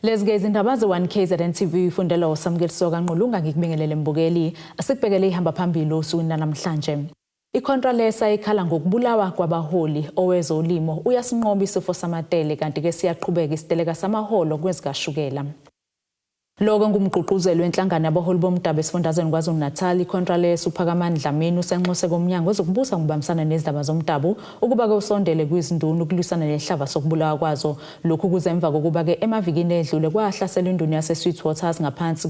Lezi izindaba ze-1 KZN TV ifundela uSamukeliso kaNqulunga ngikubingelele mbukeli asikubhekele ihamba phambili osukwini namhlanje. Ikhontralesa ikhala ngokubulawa kwabaholi owezolimo uyasinqoba isifo samatele kanti ke siyaqhubeka isiteleka samaholo kwezikashukela. Lokho ngumgqugquzeli wenhlangano yabaholi bomdabu esifundazweni KwaZulu-Natal iContralesa uPhakamani Dlamini usenxuse komnyango wezokubusa ngubambisana nezindaba zomdabu ukuba ke usondele kwizinduna ukulwisana nehlava sokubulawa kwazo. Lokhu kuzemva kokuba ke emavikini edlule kwahlasela induna yaseSweetwaters ngaphansi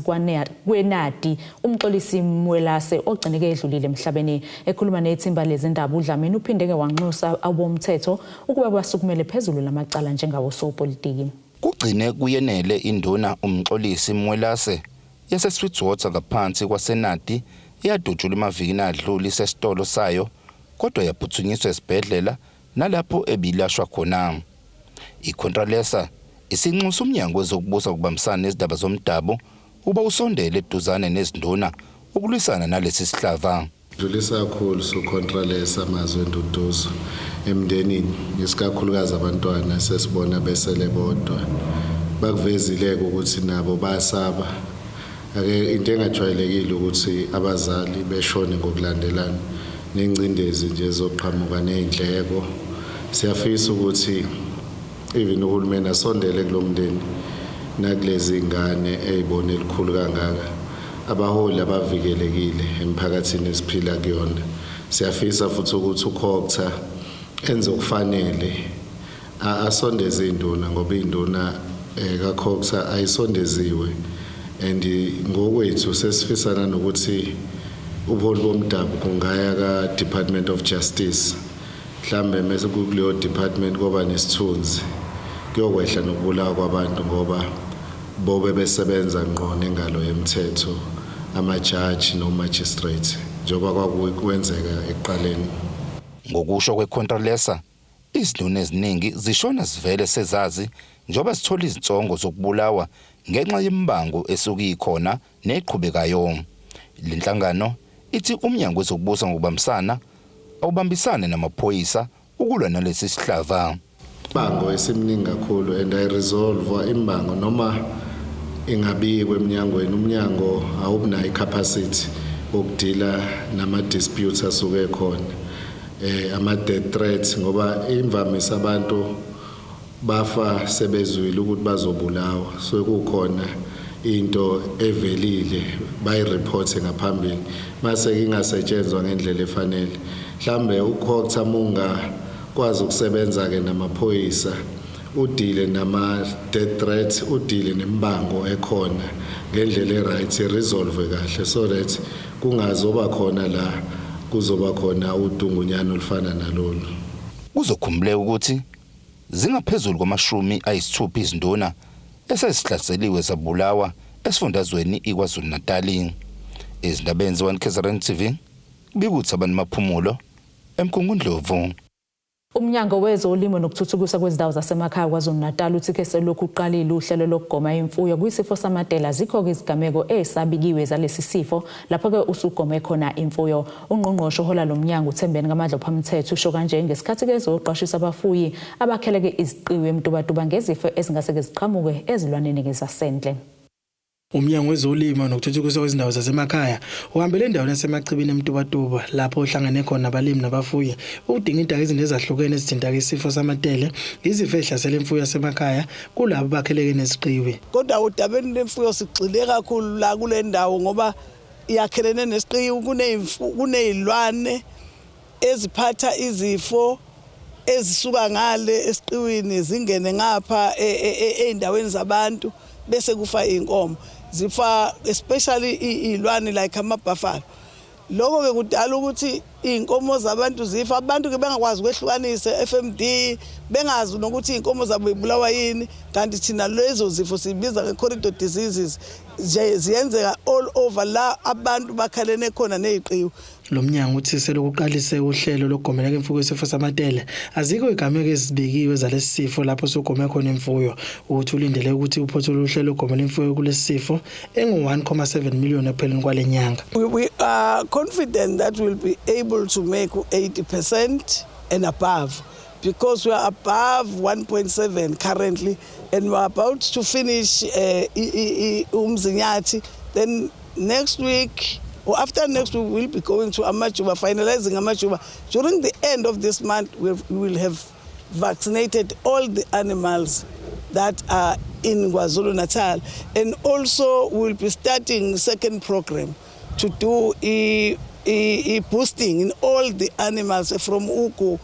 kwenadi umxolisi Mwelase ogcineke edlulile emhlabeni. Ekhuluma nethimba lezindaba uDlamini uphinde ke wanxusa abomthetho ukuba basukumele phezulu lamacala njengawo sopolitiki. Kugcine kuyenele induna umxolisi Mwelase yaseSweetwater ngaphansi kwasenadi yadutshula emavikini adlule isesitolo sayo kodwa yaphuthunyiswa esibhedlela nalapho ebilashwa khona. IContralesa isinxusa umnyango wezokubusa kubambisana nezindaba zomdabu uba usondele eduzane nezinduna ukulwisana nalesi sihlava. Dlulisa kakhulu soContralesa amazwe enduduzo emndenini isikakhulukazi abantwana sesibona besele bodwa bakuvezile ukuthi nabo bayasaba ake into engajwayelekile ukuthi abazali beshone ngokulandelana nengcindezi nje zoqhamuka nezindleko. Siyafisa ukuthi even uhulumeni asondele kulomndeni nakulezi ingane ezibone elikhulu kangaka abaholi abavikelekile emphakathini esiphila kuyona. Siyafisa futhi ukuthi uCokta enze okufanele asondeze induna ngoba induna kaCokta ayisondeziwe and ngokwethu sesifisana nokuthi ubuholi bomdabu kungaya kaDepartment of Justice mhlambe mase kuleyo department koba nesithunzi kuyokwehla nokubulawa kwabantu ngoba bobe besebenza ngqo nengalo yemthetho amajaji nomagistrate njengoba kwakuwenzeka ekuqaleni. Ngokusho kweContralesa izinduna eziningi zishona sivele sezazi njengoba sithola izinsongo zokubulawa ngenxa yembango esuke ikhona neqhubekayo. Lenhlangano ithi umnyango wezokubusa ngokubambisana awubambisane namaphoyisa ukulwa nalesi sihlava. Imbango esimningi kakhulu and ayiresolve imbango noma ingabikwe eminyangweni. Umnyango awubunayo icapacity ukudila nama disputes asuke khona ama death threats ngoba imvamisa abantu bafa sebezwile ukuthi bazobulawa so kukhona into evelile bayireport ngaphambili mase ingasetshenzwa ngendlela efanele. Mhlambe uCokta munga kwazi ukusebenza ke namaphoyisa udile nama death threats udile nembango ekhona ngendlela eright resolve kahle so that kungazoba khona la kuzoba khona udungunyana olufana nalolu. Kuzokhumbuleka ukuthi zingaphezulu kwamashumi ayisithupha izinduna esezihlaseliwe zabulawa esifundazweni iKwaZulu-Natal. Izindabeni ze-1 KZN TV bikuthi abantu maphumulo eMkungundlovu. Umnyango wezolimo nokuthuthukiswa kwezindawo zasemakhaya KwaZulu-Natal uthi ke selokhu uqalile uhlelo lokugoma imfuyo kwisifo samatele azikho izigameko esabikiwe zalesi sifo lapho ke usugome khona imfuyo. Ungqongqoshe ohola lo mnyango uThembeni kaMadla phambemthetho usho kanje ngesikhathi ke zoqashisa abafuyi abakheleke iziqiwe emtubatuba ngezifo ezingase ziqhamuke ezilwaneni ngesasendle. Umnyango wezolimo nokuthuthukiswa kwezindawo zasemakhaya uhambele endaweni yasemachibini emtubatuba lapho uhlangane khona abalimi nabafuyi udinga indaba izinto ezahlukene ezithinta isifo samatele izifo ehlasela imfuyo yasemakhaya kulabo bakheleke neziqiwe. Kodwa udabeni lemfuyo sigxile kakhulu la kule ndawo ngoba iyakhelene nesiqiwe kunezilwane eziphatha izifo ezisuka ngale esiqiwini zingene ngapha eindaweni zabantu bese kufa inkomo zifa especially ilwane like amabuffalo. Lokho ke kudala ukuthi inkomo zabantu zifa abantu ke bengakwazi ukwehlukanisa FMD bengazi nokuthi inkomo zabo ibulawa yini kanti thina lezo zifo sibiza ngecorridor diseases ziyenzeka all over la abantu bakhalene khona neziqiwe. Lo mnyango uthi selokuqalise uhlelo lokugomela imfuyo isifo samatele azikho igameko ezibikiwe zalesi sifo lapho sogome khona imfuyo uthi ulindele ukuthi uphothule uhlelo lokugomela imfuyo kulesi sifo engu-1.7 million epheleni kwalenyanga. We are confident that we'll be able to make 80% and above because we are above 1.7 currently, and we are about to finish Umzinyathi. Then next week, or after next week, we'll be going to Amajuba, finalizing Amajuba. During the end of this month, we will have vaccinated all the animals that are in KwaZulu-Natal. And also, we'll be starting second program to do a boosting in all the animals from Uku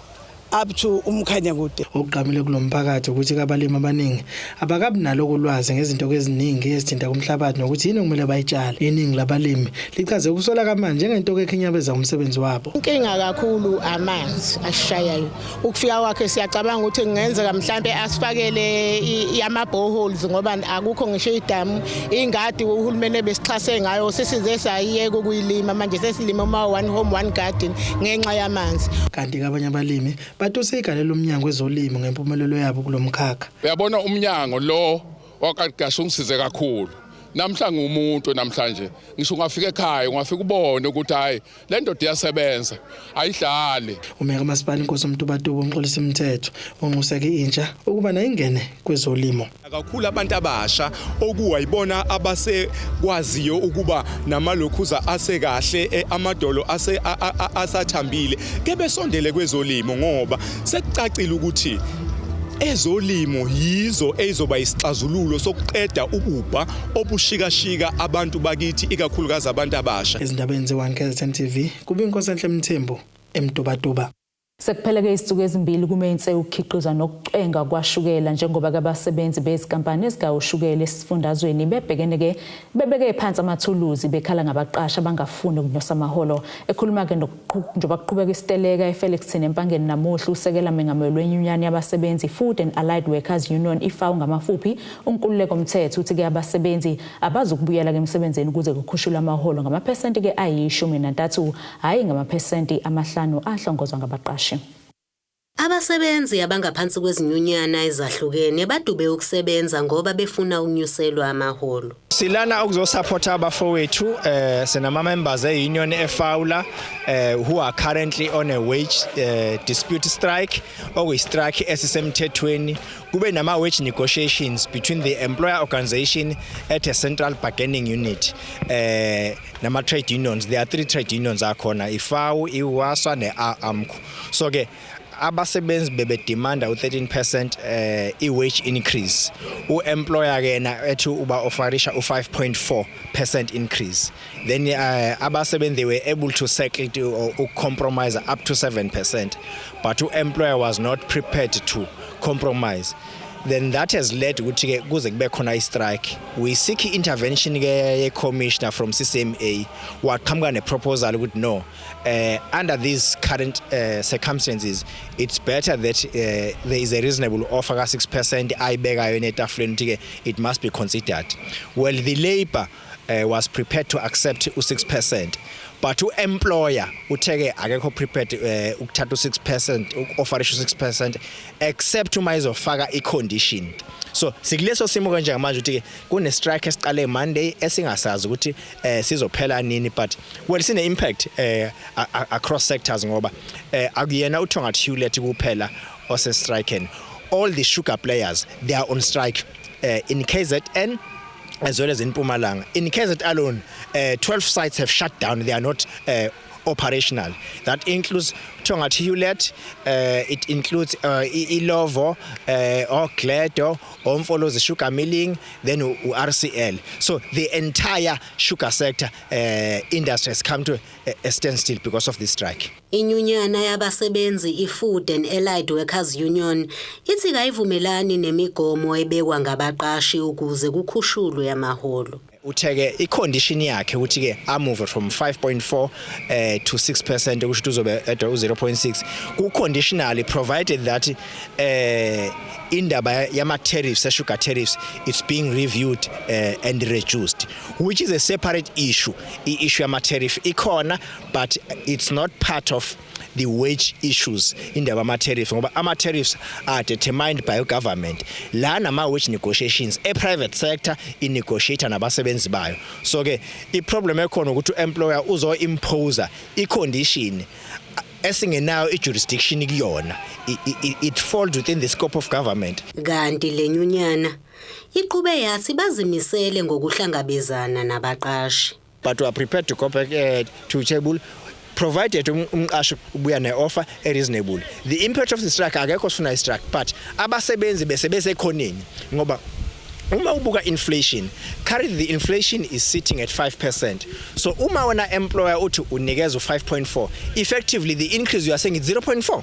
up to Umkhanyakude. Okuqhamile kulomphakathi ukuthi abalimi abaningi abakabi nalo ulwazi ngezinto eziningi ezithinta kumhlabathi nokuthi yini okumele bayitshale. Iningi labalimi lichaze ukusola kamanje njengento ekhinyabeza umsebenzi wabo. Inkinga kakhulu amanzi ashayayo. Ukufika kwakhe siyacabanga ukuthi kungenzeka mhlambe asifakele ama boreholes ngoba akukho ngisho idamu. Ingadi uhulumeni besixhase ngayo sesize sayiyeka ukuyilima manje sesilima uma one home one garden ngenxa yamanzi. Kanti abanye abalimi batuse igalelo umnyango wezolimo ngempumelelo yabo kulomkhakha. Uyabona umnyango lo wakagasho ngisize kakhulu. Namhla ngumuntu namhlanje ngisho ungafika ekhaya ungafika ubone ukuthi hayi le ndoda iyasebenza ayidlali. Umeka masipala inkosi uMtubatuba umxolisa imithetho onquseka intsha ukuba nayingene kwezolimo. Kakhulu abantu abasha okuwayibona abasekwaziyo ukuba namalokhuza asekahle amadolo asathambile ke besondele kwezolimo ngoba sekucacile ukuthi ezolimo yizo ezoba isixazululo sokuqeda ububha obushikashika abantu bakithi ikakhulukazi abantu abasha. Ezindabeni ze1 KZN TV kuba inkosi enhle Mthembu eMtubatuba. Sekupheleke izinsuku ezimbili kumenze ukukhiqiza nokucenga kwashukela njengoba abasebenzi bezikampani ezigawushukela esifundazweni bebeke phansi amathuluzi bekhala ngabaqasha abangafuni ukunyosa amaholo. Ekhuluma ke njengoba kuqhubeka isiteleka eFelixton empangeni namuhla usekela mengameli wenyunyane yabasebenzi Food and Allied Workers Union ifawu ngamafuphi unkululeko umthetho uthi ke abasebenzi abazukubuyela ke emsebenzini ukuze kukhushulwe amaholo ngamaphesenti ke ayi13 hayi ngamaphesenti amahlanu ahlongozwa ngabaqashi. Abasebenzi abangaphansi kwezinyunyana ezahlukene badube ukusebenza ngoba befuna ukunyuselwa amaholo. Silana ukuzosupporta abafowethu senama members eunion eFaula who are currently on a wage dispute strike or strike esisemthethweni. Kube nama wage negotiations between the employer organization at a central bargaining unit nama trade unions. There are 3 trade unions akhona iFAU, iWASA neAMCU. So ke abasebenzi bebedemanda u13% i-wage increase. U-employer kena ethi uba offerisha u5.4% increase. Then abasebenzi they were able to settle to compromise up to 7%. But u-employer was not prepared to compromise. Then that has led to kuze kube khona i-strike. We seek intervention ke commissioner from CCMA waqhamuka ne-proposal ukuthi no, under these current circumstances it's better that there is a reasonable offer ka 6% ayibekayo netafuleni ukuthi it must be considered. Well, the labor was prepared to accept u6%. But u-employer utheke akekho prepared ukuthatha u6% offerisha u6% except uma izofaka i-condition. So sikuleso simo kanje manje ukuthi kune strike esiqale Monday esingasazi ukuthi sizophela nini, but well sine impact across sectors ngoba akuyena uThonga Hewlett kuphela ose striking. All the sugar players, they are on strike in KZN as well as in Mpumalanga. In KZN alone, 12 sites have shut down. They are not operational. That includes Thonga Hewlett, it includes Ilovo, Gledo, Omfolozi Sugar Milling, then RCL. So the entire sugar sector industry has come to a standstill because of this strike. Inyunyana yabasebenzi iFood and Allied Workers Union ithi kayivumelani nemigomo ebekwa ngabaqashi ukuze kukhushulwe amaholo. Utheke i-condition yakhe ukuthi ke amove from 5.4 to 6% ukuthi uzobe at 0.6 ku conditionally provided that indaba yama tariffs, sugar tariffs, it's being reviewed and reduced, which is a separate issue. I-issue yama tariff ikhona, but it's not part of the wage issues in the ama tariffs ngoba ama tariffs are determined by government. La nama wage negotiations a private sector in negotiate nabasebenzi bayo. So ke I problem ekhona ukuthi employer uzo impose I condition esingenayo ijurisdiction kuyona. It falls within the scope of government. Kanti lenyunyana iqhube yathi bazimisele ngokuhlangabezana nabaqashi. But we are prepared to go back to table provided umqashi ubuya ne-offer reasonable. The impact of the strike akekho sifuna i-strike, but abasebenzi bese khoneni ngoba uma ubuka inflation, currently the inflation is sitting at 5%. So uma wena employer uthi unikeza 5.4, effectively the increase you are saying is 0.4.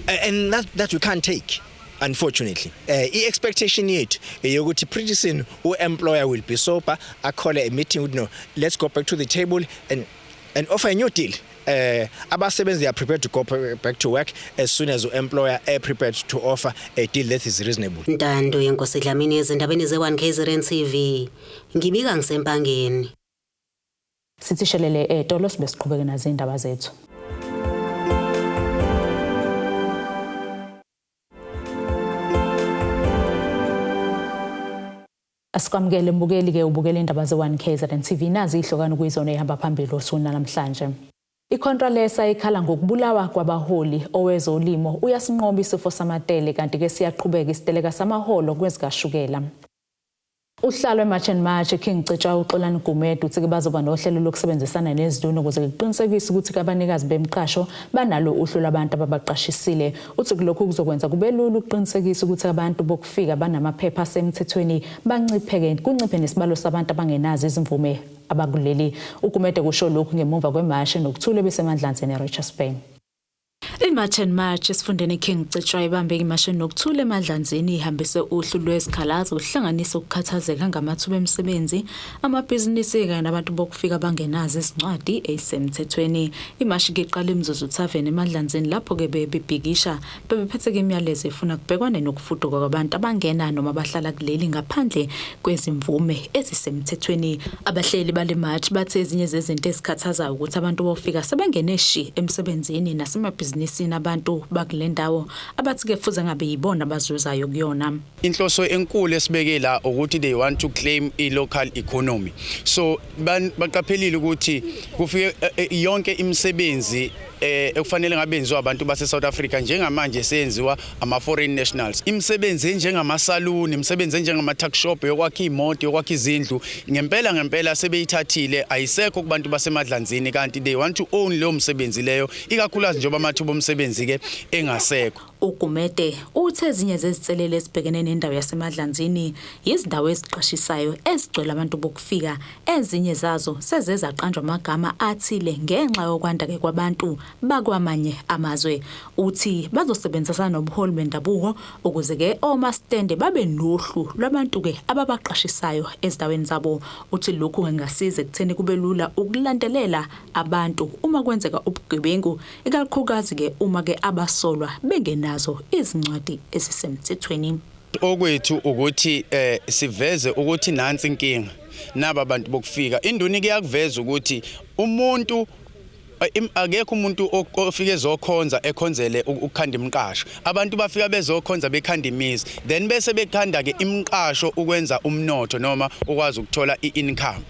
And that you can't take. Unfortunately, expectation yet yokuthi pretty soon employer will be sober, I call a meeting, let's go back to the table and offer a new deal. Abasebenzi are prepared to go back to work as soon as the employer are prepared to offer a deal that is reasonable. Ntando yenkosi Dlamini ezindabeni ze1 KZN TV. Ngibika ngisempangeni. Sithishelele etolo sibesiqhubeka nazo indaba zethu. Asikwamukele mbukeli ke ubukele indaba ze1 KZN TV nazi ihlokana kuyizona ehamba phambili osuna namhlanje. Icontralesa ikhala ngokubulawa kwabaholi owezolimo uyasinqoba isifo samatele kanti ke siyaqhubeka isiteleka samaholo kwezikashukela. Uhlalo eMarch and March King Cetshwa uXolani Gumede uthi ke bazoba nohlelo lokusebenzisana nezinduna ukuze kuqinisekise ukuthi abanikazi bemqasho banalo uhlu labantu ababaqashisile. Uthi lokhu kuzokwenza kube lula ukuqinisekisa ukuthi abantu bokufika banamaphepha asemthethweni bancipheke kunciphe nesibalo sabantu abangenazi izimvume abakuleli. Ugumede kusho lokhu ngemuva kwemarch nokuthule besemandlanzeni eRichards Bay. IMarch and March esifundeni King Cetshwa ibambe imarch nokuthula emadlanzini ihambise uhlu lwesikhalazo uhlanganisa ukukhathazeka ngamathuba emisebenzi amabhizinisi kanye nabantu bokufika bangenazi izincwadi ezisemthethweni. Imarch ke iqala imzuzu tavern emadlanzini lapho ke bebibhikisha bebephethe ke imiyalezo efuna kubhekwane nokufuduka kwabantu abangena noma bahlala kuleli ngaphandle kwezimvume ezisemthethweni. Abahleli bale march bathe ezinye zezinto ezikhathazayo ukuthi abantu bofika sebengeneshi emsebenzini nasemabhizinisi nabantu bakule ndawo abathi ke fuze ngabe yibona bazuzayo kuyona. Inhloso enkulu esibekela ukuthi they want to claim a local economy. So baqaphelile ukuthi kufike yonke imisebenzi ekufanele ngabe enziwa abantu base South Africa njengamanje senziwa ama foreign nationals. Imisebenzi enjengama salon, imisebenzi enjengama tuck shop yokwakha imoto, yokwakha izindlu, ngempela sebeyithathile ayisekho kubantu basemadlanzini kanti they want to own lo msebenzi leyo ikakhulukazi njengoba amathuba omsebenzi ke engasekho. Ugumede uthe ezinye zezicelele esibhekene nendawo yasemadlanzini izindawo eziqashisayo ezigcwele abantu bokufika, ezinye zazo sezezaqanjwa amagama athile ngenxa yokwanda ke kwabantu bakwamanye amazwe. Uthi bazosebenzisana nobuholi bendabuko ukuze ke omastende babe nohlu lwabantu ke ababaqashisayo ezindaweni zabo. Uthi lokhu ngasiza ekutheni kube lula ukulandelela abantu uma kwenzeka ubugebengu ikakhulukazi ke uma ke abasolwa bengenazo izincwadi ezisemthethweni. Okwethu ukuthi siveze ukuthi nansi inkinga naba abantu bokufika induna iyakuveza ukuthi umuntu akekho umuntu ofike ezokhonza ekhonzele ukukhanda imqasho. Abantu bafika bezokhonza bekhanda imizi then bese bekhanda ke imqasho ukwenza umnotho noma ukwazi ukuthola income.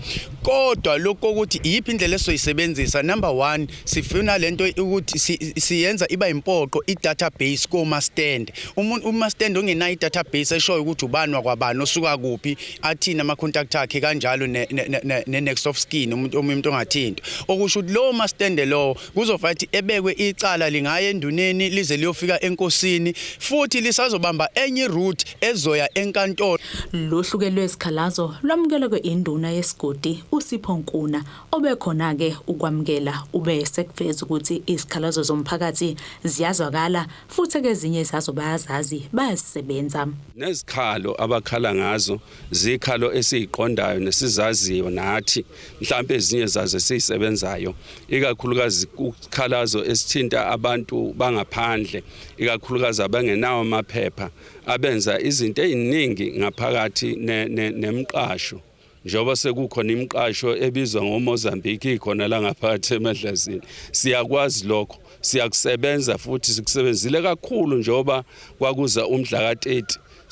Kodwa lokho ukuthi iyiphi indlela esoyisebenzisa, number 1 sifuna lento ukuthi siyenza iba impoqo i-database ko-mastand. Umastand ongena i-database eshoyo ukuthi ubani wakwabani osuka kuphi athina ama-contact akhe kanjalo ne-next of skin umuntu ongathinto. Okusho ukuthi lo mastand lo kuzofathi ebekwe icala lingaya enduneni lize liyofika enkosini futhi lisazobamba enye route ezoya enkantolo. Lohluke lwesikhalazo lwamukele kweinduna yesigodi uSipho Nkuna obekhona ke ukwamukela ube sekuveza ukuthi isikhalazo zomphakathi ziyazwakala futhi ke ezinye zazo bayazazi bayasebenza. Nezikhalo abakhala ngazo zikhalo esiqondayo nesizaziyo nathi mhlawumbe ezinye zazo sisebenzayo ikakhulukazi ukukhalazo esithinta abantu bangaphandle ikakhulukazi abangenawo amaphepha abenza izinto eziningi ngaphakathi nemqasho. Njoba sekukhona imqasho ebizwa ngoMozambique ikhona la ngaphakathi emadlazini, siyakwazi lokho, siyakusebenza futhi sikusebenzile kakhulu njoba kwakuza umdla ka30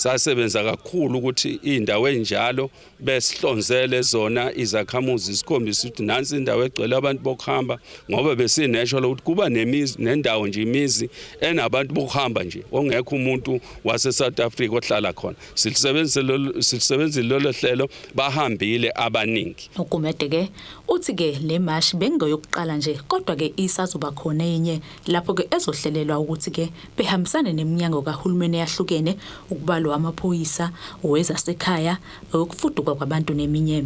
sasebenza kakhulu ukuthi indawo enjalo besihlonzele zona izakhamuzi sikhombisa ukuthi nansi indawo egcwele abantu bokuhamba ngoba besinatural ukuthi kuba nemizi nendawo nje imizi enabantu bokuhamba nje ongekho umuntu wase South Africa ohlala khona silisebenzile lolo hlelo bahambile abaningi. Ugumede ke uthi ke le march bengoyokuqala nje kodwa ke isazoba khona enye lapho ke ezohlelelwa ukuthi ke behambisane neminyango kahulumeni yahlukene ukubalwa amaphoyisa owezasekhaya ukufuduka kwabantu neminye.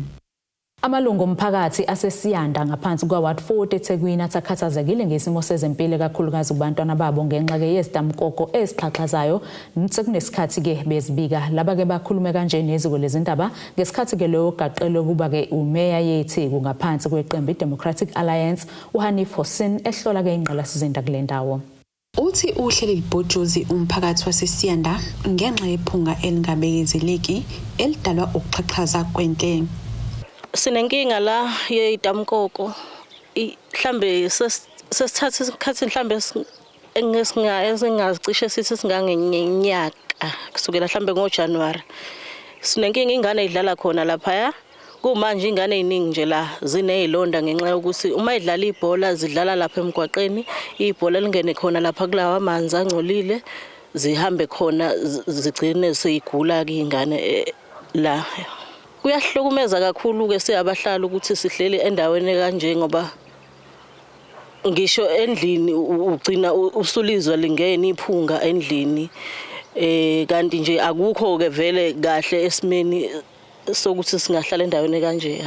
Amalungu omphakathi asesiyanda ngaphansi kwaWard 40 eThekwini athakhathazekile ngesimo sezempilo kakhulukazi kubantwana babo ngenxa ke yezitamkoko ezixhaxhazayo sekunesikhathi ke bezibika laba ke bakhulume kanje neziko lezindaba ngesikhathi ke lo gaqelo kuba ke umeya yeTheku ngaphansi kweqembu iDemocratic Alliance uHanif Hossein ehlola ke ingqalasizinda kule ndawo. Uthi uhleli libhojozi umphakathi wasesiyanda ngenxa yephunga elingabekezeleki elidalwa ukuxhaxhaza kwente. Sinenkinga la yeyitamkoko mhlambe sesithatha isikhathi mhlambe engazicishe sithi singangenyaka kusukela mhlambe ngoJanuary. Sinenkinga ingane idlala khona lapha kumanje ingane eziningi nje la zinezilonda ngenxa yokuthi uma idlala ibhola zidlala lapha emgwaqeni ibhola lingene khona lapha kulawa amanzi angcolile zihambe khona zigcine seyigula ke ingane la. Kuyahlukumeza kakhulu ke siyabahlala ukuthi sihleli endaweni kanje ngoba ngisho endlini ugcina usulizwa lingene iphunga endlini kanti nje akukho ke vele kahle esimeni sokuthi singahlala endaweni kanje.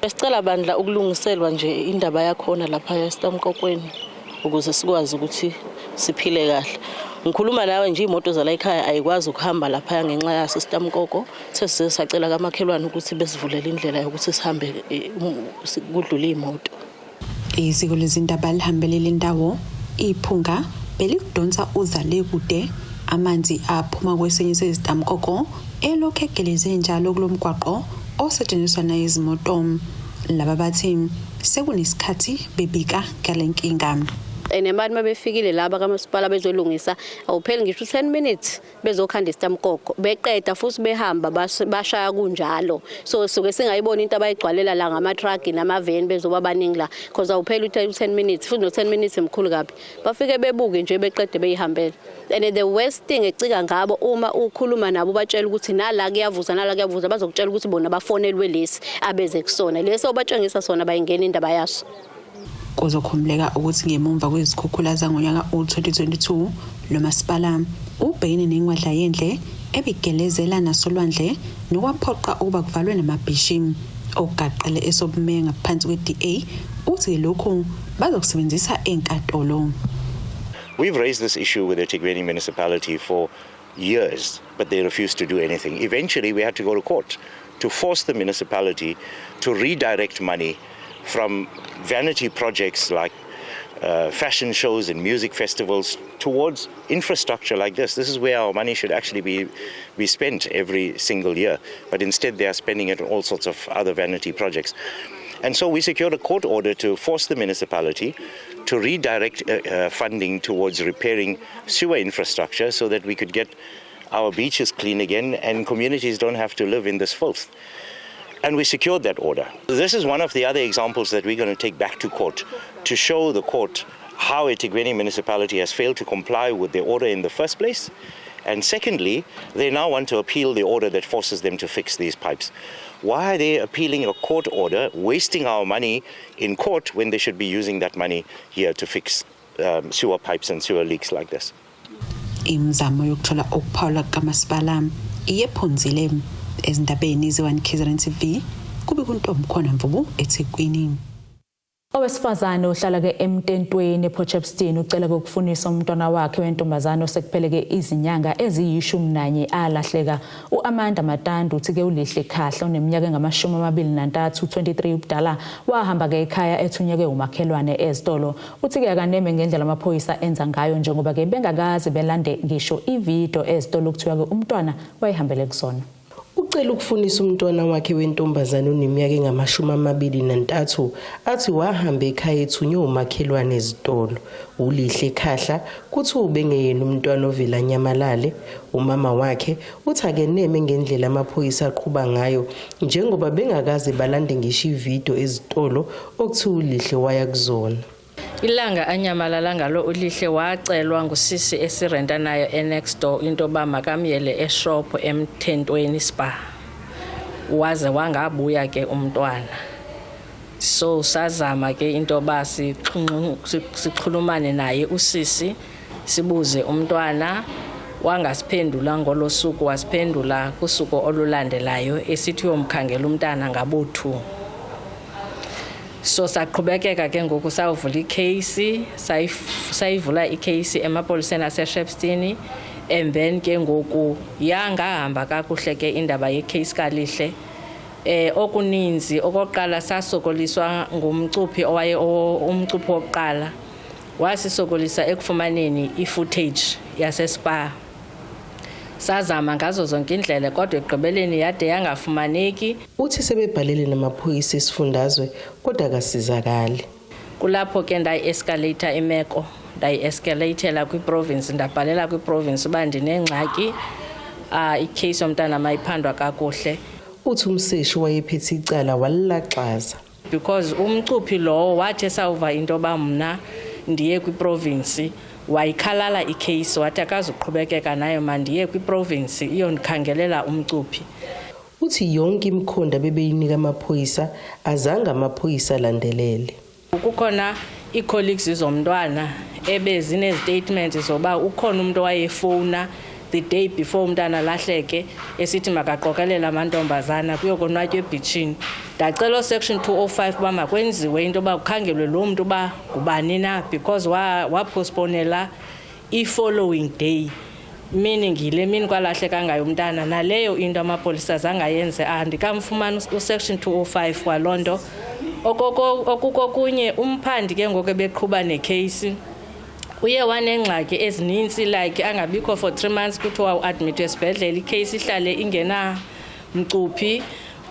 Besicela bandla ukulungiselwa nje indaba yakhona lapha esitamkokweni ukuze sikwazi ukuthi siphile kahle. Ngikhuluma nawe nje imoto zala ekhaya ayikwazi ukuhamba lapha ngenxa yasesitamkoko sesisacela kamakhelwane ukuthi besivulele indlela yokuthi sihambe kudlula imoto. Iziko lezindaba lihambelele indawo iphunga belikudonsa uzale kude amanzi aphuma kwesinye sezitamkoko elokhu egeleze njalo kulomgwaqo osetshenziswa nezimoto. Laba bathi sekunesikhathi bebika ngalenkinga. Enemali mabefikile laba kamasipala bezolungisa awupheli ngisho 10 minutes bezokhanda isitamkoko beqeda futhi behamba bashaya kunjalo so suke singayibona into abayigcwalela la ngama truck nama van bezoba baningi la because awupheli 10 minutes futhi no 10 minutes emkhulu kabi bafike bebuke nje beqede beyihambela. And the worst thing ecika ngabo uma ukhuluma nabo batshela ukuthi nala kuyavuza bazokutshela ukuthi bona bafonelwe lesi abeze kusona leso batshengisa sona bayingena indaba yaso. Kuzokhumuleka ukuthi ngemumva kwezikhukhula zangonyaka u2022 lo masipala ubhekene nengwadla yendle ebigelezela nasolwandle nokwaphoqa ukuba kuvalwe namabhishi ogaqele esobumeya ngaphansi kweDA uthi lokhu bazokusebenzisa enkantolo. We've raised this issue with the eThekwini municipality for years, but they refused to do anything. Eventually, we had to go to court to force the municipality to redirect money from vanity projects like fashion shows and music festivals towards infrastructure like this. This is where our money should actually be spent every single year, but instead they are spending it on all sorts of other vanity projects. And so we secured a court order to force the municipality to redirect funding towards repairing sewer infrastructure so that we could get our beaches clean again and communities don't have to live in this filth. And we secured that order. This is one of the other examples that we're going to take back to court to show the court how eThekwini municipality has failed to comply with the order in the first place. And secondly, they now want to appeal the order that forces them to fix these pipes. Why are they appealing a court order, wasting our money in court when they should be using that money here to fix sewer pipes and sewer leaks like this? Imzamo yokuthola ukuphawula kamasipala iyephunzile ezindabeni ze1 KZN TV kube kuntombi khona mvubu eThekwini. Owesifazane ohlala ke eMtentweni ePortshepstone ucela ukufunisa umntwana wakhe wentombazane osekupheleke izinyanga eziyi11 alahleka. uAmanda Matandu uthi ke ulihle khahla oneminyaka engama23 23 ubudala wahamba ke ekhaya ethunyeke umakhelwane ezitolo. Uthi ke akaneme ngendlela amaphoyisa enza ngayo njengoba ke bengakazi belande ngisho ivideo ezitolo ukuthiwa ke umntwana wayehambele kusona. ucela ukufunisa umntwana wakhe wentombazane oneminyaka engama-23 athi wahamba ekhaya ethunywe umakhelwane ezitolo. uLihle Khahla kuthi ubengeyena umntwana ovela Nyamalale. Umama wakhe uthi akeneme ngendlela amaphoyisa aqhuba ngayo njengoba bengakaze balande ngisho ividiyo ezitolo okuthi uLihle waya kuzona. Ilanga anyamalala ngalo uLihle wacelwa ngusisi esirenta nayo enext door into ba makamyele eshop eMthentweni Spa. Waze wangabuya ke umntwana. So sazama ke into ba sikhulumane naye usisi sibuze umntwana wangasiphendula ngolosuku wasiphendula kusuku olulandelayo esithi uyomkhangela umntana ngabo2. So saqhubekeka ke ngoku sawuvula icase sayivula icase emapoliseni aseShepstone and then ke ngoku yangahamba kakuhle ke indaba yecase kaLihle. Okuninzi okoqala sasokoliswa ngumcuphi owaye umcuphi wokuqala wasisokolisa ekufumaneni ifootage yaseSpa. Sazama ngazo zonke indlela kodwa egqibeleni yade yangafumaneki. Uthi sebebhalele namaphoyisa esifundazwe kodwa akasizakali. Kulapho ke ndayi-escalate imeko, ndayi-escalatela kwi-province, ndabhalela kwi-province uba ndinengxaki icase yomntana mayiphandwa kakuhle. Uthi umseshi wayephethe icala walilaxaza. Because umcuphi lo wathi esawuva into ba mna ndiye kwi-province wayikhalala icase wathi akazuqhubekeka nayo mandiye kwi-province iyondikhangelela umcuphi. Uthi yonke imkhonda bebeyinika amaphoyisa azange amaphoyisa landelele. Kukhona ii-colleagues zomntwana ebezine statements zoba ukhona umuntu wayefona the day before umntana lahleke esithi makaqokelela amantombazana kuyokonwatywa ebhitshini. Ndacela section 205 ba makwenziwe into ba kukhangelwe lo muntu ba ngubani na because wapostponela i-following day, meaning ile mini kwalahleka ngayo umntana. Naleyo into amapolisa zangayenze andikamfumana usection 205 kwalonto. Okukokunye umphandi ke ngoku beqhuba necase uye wanengxaki ezininzi like angabikho for 3 months kuthiwa uadmitwe esibhedlele icase ihlale ingena mcuphi.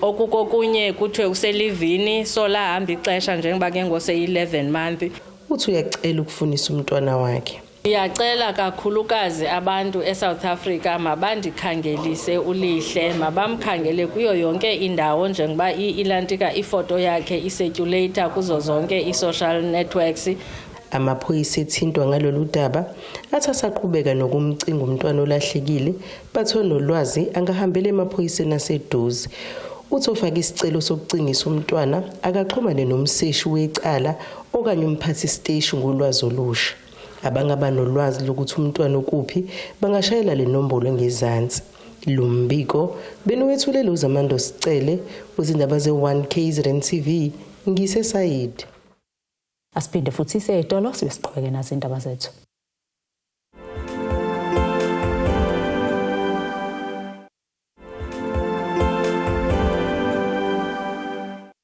Okukokunye kuthiwe uselivini so lahamba ixesha njengoba ke ngose 11 month. Uthi uyacela ukufunisa umntwana wakhe. Ngiyacela kakhulukazi abantu eSouth Africa mabandikhangelise uLihle, mabamkhangele kuyo yonke indawo njengoba ilantika ifoto yakhe iseculator kuzo zonke i-social networks. Amaphoyisa ethintwa ngalolu daba athi asaqhubeka nokumcinga umntwana olahlekile batho nolwazi angahambele emaphoyiseni aseduze. Uthi ofaka isicelo sokucingisa umntwana akaxhumane nomseshi wecala okanye umphathi siteshi ngolwazi olusha. Abangaba nolwazi lokuthi umntwana ukuphi bangashayela le nombolo ngezansi. Lo mbiko benuwethulela uZamando Sicele uzindaba ze1 KZN TV ngisesayidi. Asiphinde futhi seyitolo siqhubeke nazo indaba zethu.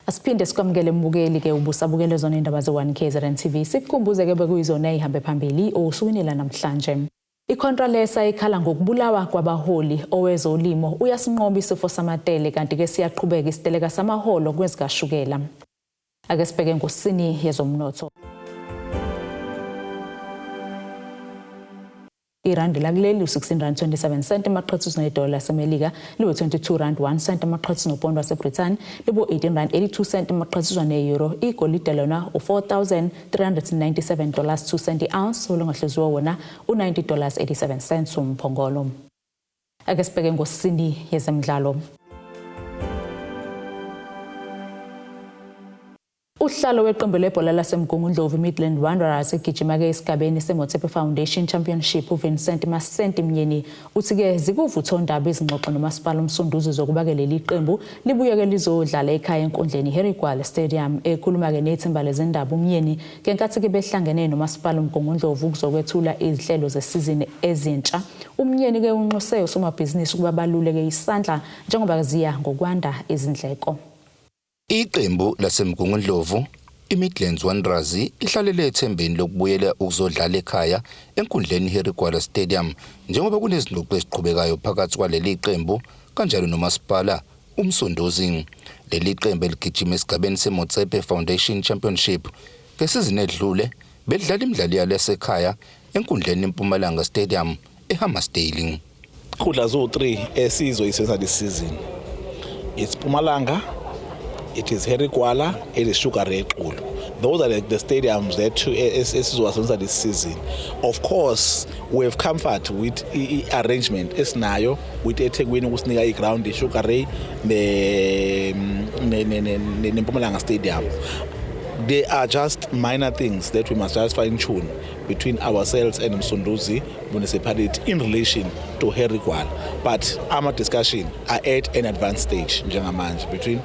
Asiphinde sikwamukele mbukeli ke ubusabukele zona indaba ze1 KZN TV. Sikukhumbuze ke bekuyizona ezihambe phambili osukwinela namhlanje. Icontralesa ikhala ngokubulawa kwabaholi owezolimo uyasinqoba isifo samatele kanti ke siyaqhubeka isiteleka samaholo kwezikashukela. Ake sibheke ngosini yezomnotho. Irandi lakuleli u16.27 amaqhathuzo nedola laseMelika liwe R22.1 amaqhathuzo nopondo waseBrithani libo $18.82 amaqhathuzo neeuro. Igolide lona $4,397.2 ounce olungahleziwe wona $90.87 umphongolo. Ake sibheke ngosini yezemidlalo. Uhlalo weqembu lebhola laseMgungundlovu Midland Wanderers egijima ke esigabeni seMotepe Foundation Championship uVincent Masenti Mnyeni uthi ke zikuvuthondaba izingxoxo nomasipala umsunduzi zokuba ke leli qembu libuye ke lizodlala ekhaya enkundleni Harry Gwala Stadium. Ekhuluma ke nethimba lezindaba uMnyeni kenkathi ke behlangene nomasipala uMgungundlovu ukuzokwethula izihlelo zesizini ezintsha. Umnyeni ke unxuse usomabhizinisi ukuba baluleke isandla njengoba ziya ngokwanda izindleko. Iqembu laseMgungundlovu iMidlands Wanderers ihlalele ethembeni lokubuyela ukuzodlala ekhaya enkundleni Harry Gwala Stadium njengoba kunezingxoxo eziqhubekayo phakathi kwaleli qembu kanjalo nomasipala uMsunduzi. Leli qembu eligijima esigabeni seMotsepe Foundation Championship ngesizini edlule bedlala imidlalo yasekhaya enkundleni eMpumalanga Stadium eHammersdale. Kudla zo3 esizoyisenza this season. It's Mpumalanga, it is Herigwala, it is Sugar Ray Xulu. Those are the stadiums that esizowasenza this season. Of course, we have comfort with arrangement esinayo with eThekwini ukusinika iground eSugar Ray neMpumalanga Stadium. They are just minor things that we must just fine tune between ourselves and Msunduzi municipality in relation to Herigwala. But our discussion are at an advanced stage njengamanje between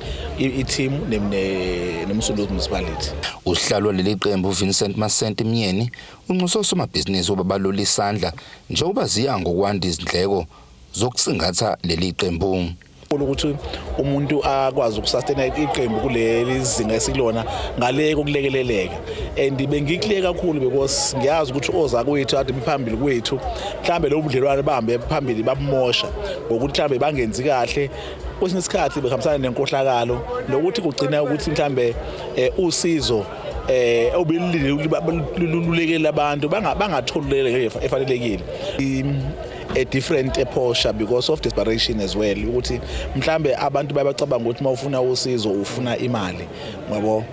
team neMsunduzi municipality. Uhlalo leli qembu Vincent Masente Myeni unxusa somabhizinisi obabalula isandla njengoba ziya ngokwanda izindleko zokusingatha leli qembu. Ukuthi umuntu akwazi ukusustain iqembu kuleli zinga esilona ngale kokulekeleleka and bengikleka kakhulu because ngiyazi ukuthi oza kwethu ade phambili kwethu mhlambe lo budlelwane bahambe phambili babumosha ngokuthi mhlambe bangenzi kahle kwesinye isikhathi behambisana nenkohlakalo lokuthi kugcina ukuthi mhlambe usizo obilulekela abantu bangatholele efanelekile a different posture because of desperation as well ukuthi mhlambe abantu bayabacabanga ukuthi mawufuna usizo ufuna imali ngabo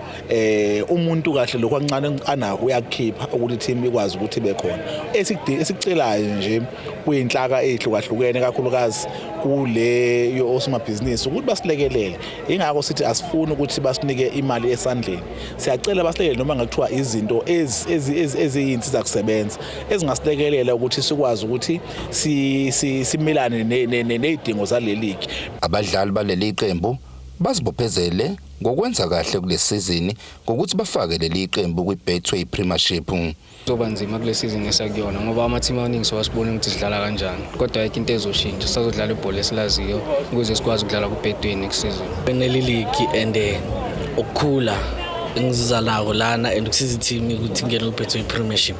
umuntu kahle lokho kancane anako uyakhipha ukuthi team ikwazi ukuthi bekhona esicelayo nje kuyinhlaka ehlukahlukene kakhulukazi kule yo osomabhizinisi ukuthi basilekelele ingakho sithi asifuni ukuthi basinike imali esandleni siyacela basilekelele noma ngakuthiwa izinto eziyinsiza kusebenza ezingasilekelela ukuthi sikwazi ukuthi similane nezidingo zaleligi. Abadlali baleli qembu bazibophezele ngokwenza kahle kulesizini ngokuthi bafake leli qembu kwiBetway Premiership. Kuzoba nzima kule season esakuyona ngoba ama-team amaningi sowasibona ukuthi sidlala kanjani kodwa ayikho into ezoshintsha sazodlala ibhola esilaziyo ukuze sikwazi ukudlala kuBetway next season. Beneli league and ukukhula engizizalako lana and ukusiza i-team ukuthi ingene kuBetway Premiership.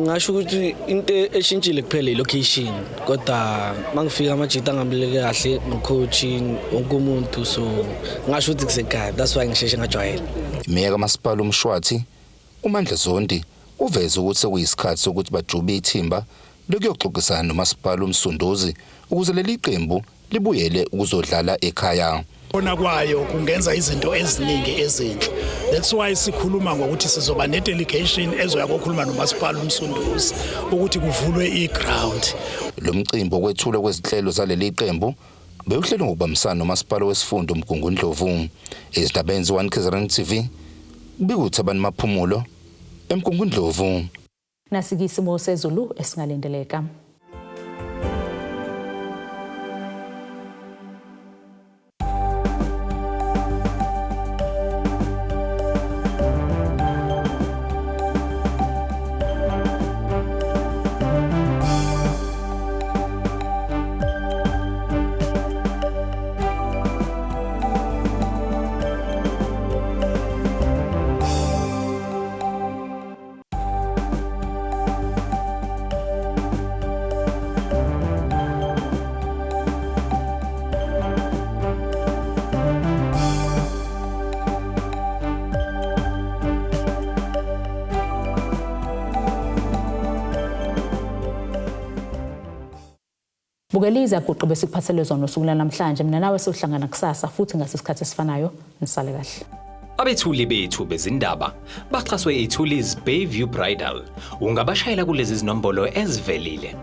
Ngasho ukuthi into eshintshile kuphela ilocation kodwa mangifika amajita angambeleke kahle no-coaching wonke umuntu so ngasho ukuthi kusekhaya that's why ngisheshe ngajwayela. Imeya kaMasipala uMshwathi uMandla Zondi uveze ukuthi sekuyisikhathi sokuthi bajube ithimba lokuyoxoxisana noMasipala uMsunduzi ukuze leli qembu libuyele ukuzodlala ekhaya. Bona kwayo kungenza izinto eziningi ezinhle. That's why sikhuluma ngokuthi sizoba ne-delegation ezoya kokhuluma noMasipala uMsunduzi ukuthi kuvulwe iground. Lo mcimbi okwethula kwezinhlelo zaleli qembu bewuhlelwe ngokubambisana noMasipala wesifunda uMgungundlovu. Ezindabeni ze-1 KZN TV bikuthi abantu maphumulo eMgungundlovu. Nasikisimo sezulu esingalindeleka. Bukeliza guqe besikuphathele zona usuku namhlanje mina nawe sohlangana kusasa futhi ngasesikhathi esifanayo nisale kahle. Abethuli bethu bezindaba baxhaswe iThulis Bayview Bridal. Ungabashayela kulezi zinombolo ezivelile.